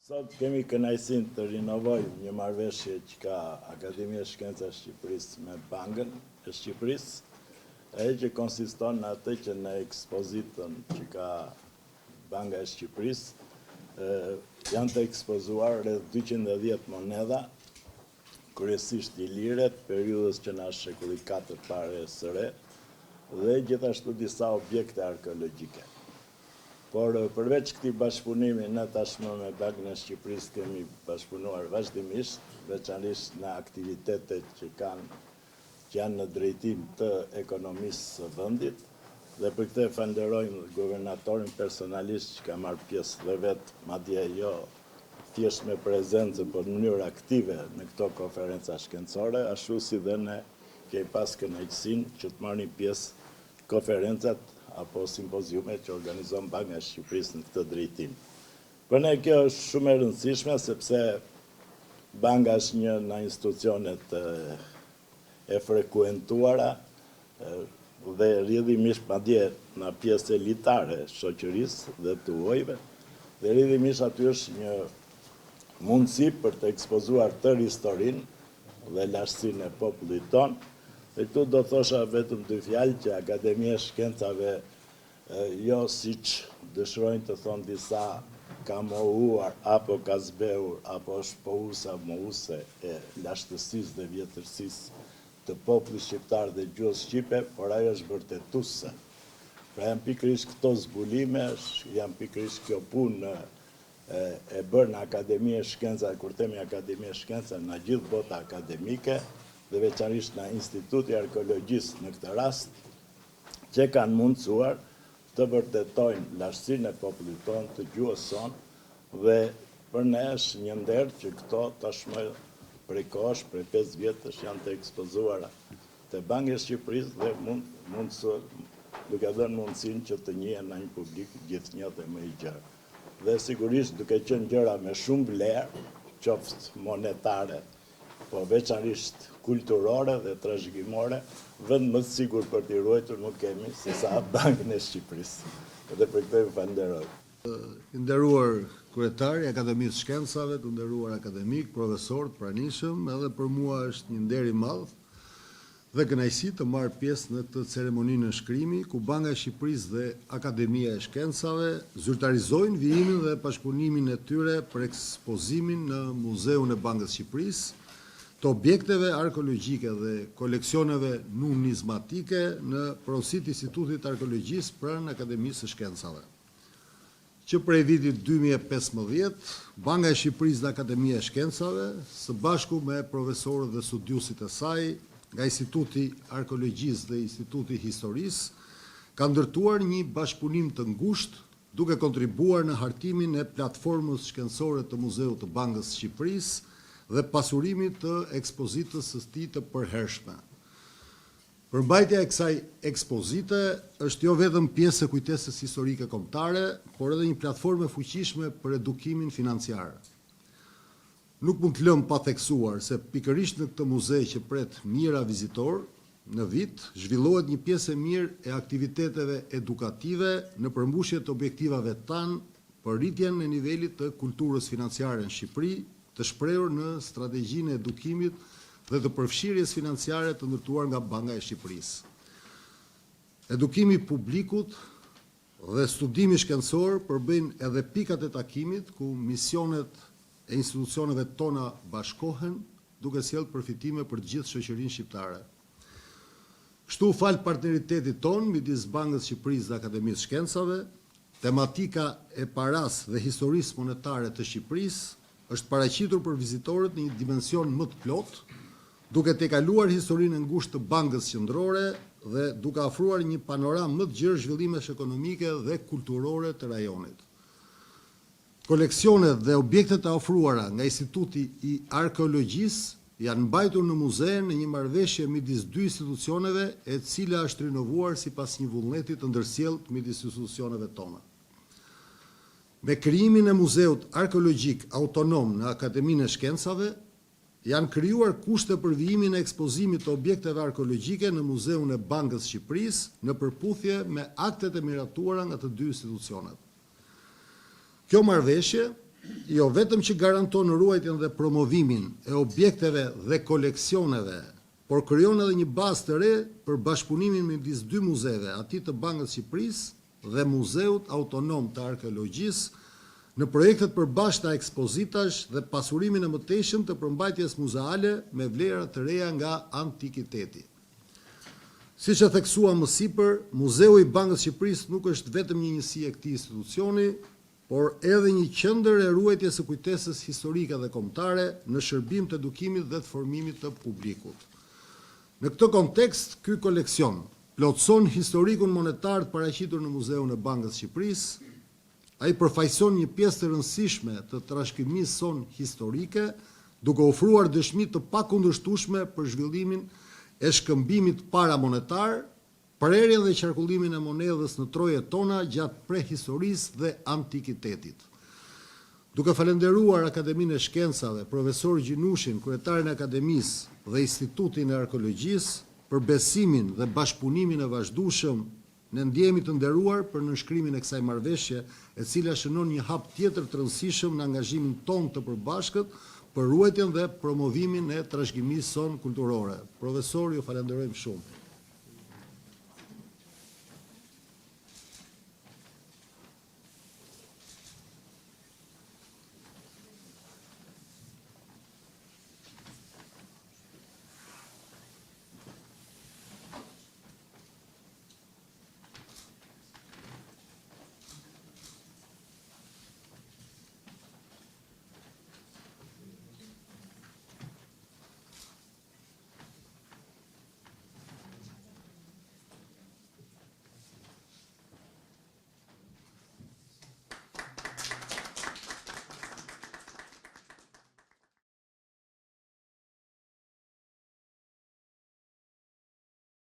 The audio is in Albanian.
Sot kemi kënaqësinë të rinovojmë një marrëveshje që ka Akademia e Shkencave e Shqipërisë me Bankën e Shqipërisë, që konsiston në atë që në ekspozitën që ka Banka e Shqipërisë janë të ekspozuar rreth 210 monedha, kryesisht i liret, periudhës që na shekulli 4 pare së re, dhe gjithashtu disa objekte arkeologjike. Por përveç këtij bashkëpunimi, ne tashmë me Bankën e Shqipërisë kemi bashkëpunuar vazhdimisht, veçanërisht në aktivitetet që janë në drejtim të ekonomisë së vendit, dhe për këtë falenderojmë guvernatorin personalisht që ka marrë pjesë dhe vetë, madje jo thjesht me prezencë, por në mënyrë aktive në këto konferenca shkencore, ashtu si dhe ne kemi pas kënaqësinë që të marrim pjesë konferencat apo simpoziume që organizon Banka e Shqipërisë në këtë drejtim. Për ne kjo është shumë e rëndësishme, sepse banka është një nga institucionet e frekuentuara dhe rrjedhimisht madje në pjesë elitare shoqërisë dhe të huajve, dhe rrjedhimisht aty është një mundësi për të ekspozuar tërë historinë dhe lartësinë e popullit tonë. Dhe këtu do thosha vetëm dy fjalë që Akademia e Shkencave jo siç dëshirojnë të thonë disa ka mohuar apo ka zbehur apo është mohuese e lashtësisë dhe vjetërsisë të popullit shqiptar dhe gjuhës shqipe, por ajo është vërtetuese. Pra janë pikërisht këto zbulime, janë pikërisht kjo punë e bërë në Akademia e Shkencave, kur themi Akademia e Shkencave, në gjithë bota akademike, dhe veçanërisht në Instituti i Arkeologjisë në këtë rast, që kanë mundësuar të vërtetojnë lartësinë e popullit tonë, të gjuhës sonë, dhe për ne është një nder që këto tashmë prej kohësh, prej 5 vjetësh janë të ekspozuara te Banka e Shqipërisë dhe duke dhënë mundësinë që të njihen në një publik gjithnjë dhe më i gjerë. Dhe sigurisht duke qenë gjëra me shumë vlerë, qoftë monetare, po veçanërisht kulturore dhe trashëgimore, vend më të sigurt për t'i ruajtur nuk kemi se sa Bankën e Shqipërisë. Dhe për këtë ju falenderoj. I nderuar kryetari i Akademisë Shkencave, të nderuar akademik, profesor të pranishëm, edhe për mua është një nder i madh dhe kënaqësi të marr pjesë në këtë ceremoni nënshkrimi ku Banka e Shqipërisë dhe Akademia e Shkencave zyrtarizojnë vijimin dhe bashkëpunimin e tyre për ekspozimin në Muzeun e Bankës së Shqipërisë të objekteve arkeologjike dhe koleksioneve numizmatike në pronësitë e Institutit të Arkeologjisë pranë Akademisë së Shkencave. Që prej vitit 2015, Banka e Shqipërisë dhe Akademia e Shkencave, së bashku me profesorët dhe studiusit e saj, nga Instituti Arkeologjisë dhe Instituti Historisë, ka ndërtuar një bashkëpunim të ngushtë duke kontribuar në hartimin e platformës shkencore të Muzeut të Bankës së Shqipërisë dhe pasurimit të ekspozitës së tij të përhershme. Përmbajtja e kësaj ekspozite është jo vetëm pjesë e kujtesës historike kombëtare, por edhe një platformë e fuqishme për edukimin financiar. Nuk mund të lëmë pa theksuar se pikërisht në këtë muze që pret mijëra vizitor në vit, zhvillohet një pjesë e mirë e aktiviteteve edukative në përmbushje të objektivave tanë për rritjen e nivelit të kulturës financiare në Shqipëri, të shprehur në strategjinë e edukimit dhe të përfshirjes financiare të ndërtuar nga Banka e Shqipërisë. Edukimi i publikut dhe studimi shkencor përbëjnë edhe pikat e takimit ku misionet e institucioneve tona bashkohen duke sjellë përfitime për të gjithë shoqërinë shqiptare. Kështu fal partneritetit ton midis Bankës së Shqipërisë dhe Akademisë së Shkencave, tematika e paras dhe historisë monetare të Shqipërisë është paraqitur për vizitorët në një dimension më të plotë, duke tejkaluar historinë e ngushtë të Bankës Qendrore dhe duke ofruar një panoramë më të gjerë zhvillimesh ekonomike dhe kulturore të rajonit. Koleksionet dhe objektet e ofruara nga Instituti i Arkeologjisë janë mbajtur në muze në një marrëveshje midis dy institucioneve, e cila është rinovuar sipas një vullneti të ndërsjellët midis institucioneve tona. Me krijimin e Muzeut Arkeologjik Autonom në Akademinë e Shkencave, janë krijuar kushte për vijimin e ekspozimit të objekteve arkeologjike në Muzeun e Bankës së Shqipërisë në përputhje me aktet e miratuara nga të dy institucionet. Kjo marrëveshje jo vetëm që garanton ruajtjen dhe promovimin e objekteve dhe koleksioneve, por krijon edhe një bazë të re për bashkëpunimin midis dy muzeve, atij të Bankës së Shqipërisë dhe Muzeut Autonom të Arkeologjisë, në projektet përbashkëta ekspozitash dhe pasurimin e mëtejshëm të përmbajtjes muzeale me vlera të reja nga antikiteti. Siç e theksuam më sipër, Muzeu i Bankës së Shqipërisë nuk është vetëm një njësi e këtij institucioni, por edhe një qendër e ruajtjes së kujtesës historike dhe kombëtare në shërbim të edukimit dhe të formimit të publikut. Në këtë kontekst, ky koleksion plotëson historikun monetar të paraqitur në Muzeun e Bankës së Shqipërisë. Ai përfaqëson një pjesë të rëndësishme të trashëgimisë son historike, duke ofruar dëshmi të pakundërshtueshme për zhvillimin e shkëmbimit paramonetar, prerjen dhe qarkullimin e monedhës në trojet tona gjatë prehistorisë dhe antikitetit. Duke falenderuar Akademinë e Shkencave, profesor Gjinushin, kryetarin e Akademisë dhe Institutin e Arkeologjisë për besimin dhe bashkëpunimin e vazhdueshëm, ne ndjehemi të nderuar për nënshkrimin e kësaj marrëveshje, e cila shënon një hap tjetër të rëndësishëm në angazhimin ton të përbashkët për ruajtjen dhe promovimin e trashëgimisë son kulturore. Profesor, ju falenderojmë shumë.